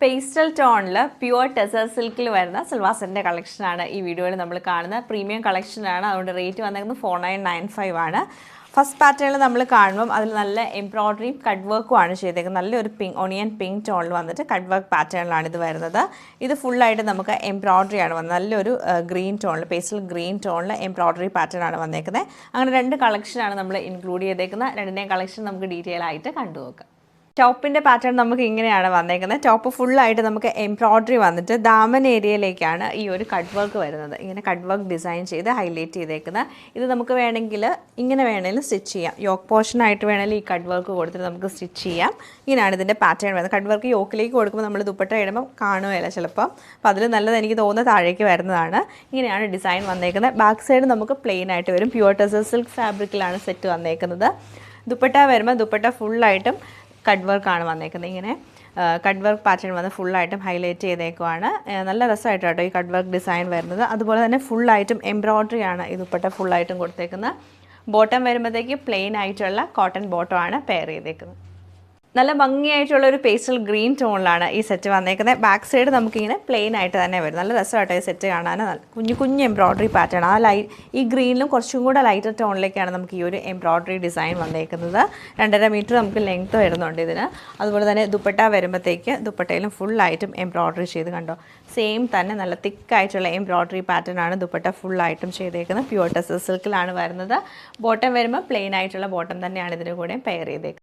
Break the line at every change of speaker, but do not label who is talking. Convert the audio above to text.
Pastel ടോണിൽ pure tussar സിൽക്കിൽ വരുന്ന സിൽവാസറിൻ്റെ കളക്ഷനാണ് ഈ വീഡിയോയിൽ നമ്മൾ കാണുന്നത്. പ്രീമിയം കളക്ഷനാണ്, അതുകൊണ്ട് റേറ്റ് വന്നേക്കുന്നത് 4995 ആണ്. ഫസ്റ്റ് പാറ്റേണിൽ നമ്മൾ കാണുമ്പം അതിൽ നല്ല എംബ്രോയ്ഡറിയും കട്ട് വർക്കുമാണ് ചെയ്തേക്കുന്നത്. നല്ലൊരു ഓണിയൻ പിങ്ക് ടോണിൽ വന്നിട്ട് കട്ട് വർക്ക് പാറ്റേണിലാണ് ഇത് വരുന്നത്. ഇത് ഫുള്ളായിട്ട് നമുക്ക് എംബ്രോയ്ഡറി ആണ് വന്നത്. നല്ലൊരു ഗ്രീൻ ടോണിൽ, പേസ്റ്റൽ ഗ്രീൻ ടോണിൽ എംബ്രോയ്ഡറി പാറ്റേൺ ആണ് വന്നേക്കുന്നത്. അങ്ങനെ രണ്ട് കളക്ഷനാണ് നമ്മൾ ഇൻക്ലൂഡ് ചെയ്തേക്കുന്നത്. രണ്ടിൻ്റെയും കളക്ഷൻ നമുക്ക് ഡീറ്റെയിൽ ആയിട്ട് കണ്ടുനോക്കാം. ടോപ്പിൻ്റെ പാറ്റേൺ നമുക്ക് ഇങ്ങനെയാണ് വന്നേക്കുന്നത്. ടോപ്പ് ഫുള്ളായിട്ട് നമുക്ക് എംബ്രോയ്ഡറി വന്നിട്ട് ദാമൻ ഏരിയയിലേക്കാണ് ഈ ഒരു കട്ട് വർക്ക് വരുന്നത്. ഇങ്ങനെ കട്ട് വർക്ക് ഡിസൈൻ ചെയ്ത് ഹൈലൈറ്റ് ചെയ്തേക്കുന്നത്. ഇത് നമുക്ക് വേണമെങ്കിൽ ഇങ്ങനെ വേണമെങ്കിലും സ്റ്റിച്ച് ചെയ്യാം. യോക്ക് പോർഷനായിട്ട് വേണമെങ്കിൽ ഈ കട്ട് വർക്ക് കൊടുത്തിട്ട് നമുക്ക് സ്റ്റിച്ച് ചെയ്യാം. ഇങ്ങനെയാണ് ഇതിൻ്റെ പാറ്റേൺ വരുന്നത്. കട്ട് വർക്ക് യോക്കിലേക്ക് കൊടുക്കുമ്പോൾ നമ്മൾ ദുപ്പട്ട ഇടുമ്പോൾ കാണുകയില്ല ചിലപ്പോൾ. അപ്പോൾ അതിൽ നല്ലത് എനിക്ക് തോന്നുന്നത് താഴേക്ക് വരുന്നതാണ്. ഇങ്ങനെയാണ് ഡിസൈൻ വന്നേക്കുന്നത്. ബാക്ക് സൈഡ് നമുക്ക് പ്ലെയിൻ ആയിട്ട് വരും. പ്യുവർ ടെസർ സിൽക്ക് ഫാബ്രിക്കിലാണ് സെറ്റ് വന്നേക്കുന്നത്. ദുപ്പട്ട വരുമ്പോൾ ദുപ്പട്ട ഫുള്ളായിട്ടും കട്ട് വർക്കാണ് വന്നേക്കുന്നത്. ഇങ്ങനെ കട്ട് വർക്ക് പാറ്റേൺ വന്ന് ഫുള്ളായിട്ടും ഹൈലൈറ്റ് ചെയ്തേക്കുവാണ്. നല്ല രസമായിട്ട് കേട്ടോ ഈ കട്ട് വർക്ക് ഡിസൈൻ വരുന്നത്. അതുപോലെ തന്നെ ഫുള്ളായിട്ടും എംബ്രോയ്ഡറി ആണ് ഈ ദുപ്പട്ട ഫുള്ളായിട്ടും കൊടുത്തേക്കുന്നത്. ബോട്ടം വരുമ്പോഴത്തേക്ക് പ്ലെയിൻ ആയിട്ടുള്ള കോട്ടൺ ബോട്ടമാണ് പെയർ ചെയ്തേക്കുന്നത്. നല്ല ഭംഗിയായിട്ടുള്ള ഒരു പേസ്റ്റൽ ഗ്രീൻ ടോണിലാണ് ഈ സെറ്റ് വന്നേക്കുന്നത്. ബാക്ക് സൈഡ് നമുക്കിങ്ങനെ പ്ലെയിൻ ആയിട്ട് തന്നെ വരും. നല്ല രസമായിട്ട് ഈ സെറ്റ് കാണാൻ. കുഞ്ഞു എംബ്രോയ്ഡറി പാറ്റേൺ. ഈ ഗ്രീനിലും കുറച്ചും കൂടെ ലൈറ്റർ ടോണിലേക്കാണ് നമുക്ക് ഈ ഒരു എംബ്രോയ്ഡറി ഡിസൈൻ വന്നേക്കുന്നത്. 2.5 മീറ്റർ നമുക്ക് ലെങ്ത്ത് വരുന്നുണ്ട് ഇതിന്. അതുപോലെ തന്നെ ദുപ്പട്ട വരുമ്പോഴത്തേക്ക് ദുപ്പട്ടയിലും ഫുള്ളായിട്ടും എംബ്രോയ്ഡറി ചെയ്ത് കണ്ടോ. സെയിം തന്നെ നല്ല തിക്കായിട്ടുള്ള എംബ്രോയ്ഡറി പാറ്റേൺ ആണ് ദുപ്പട്ട ഫുള്ളായിട്ടും ചെയ്തേക്കുന്നത്. പ്യുവർ ടെസർ സിൽക്കിലാണ് വരുന്നത്. ബോട്ടം വരുമ്പോൾ പ്ലെയിൻ ആയിട്ടുള്ള ബോട്ടം തന്നെയാണ് ഇതിന് കൂടെ പെയർ ചെയ്തേക്കുന്നത്.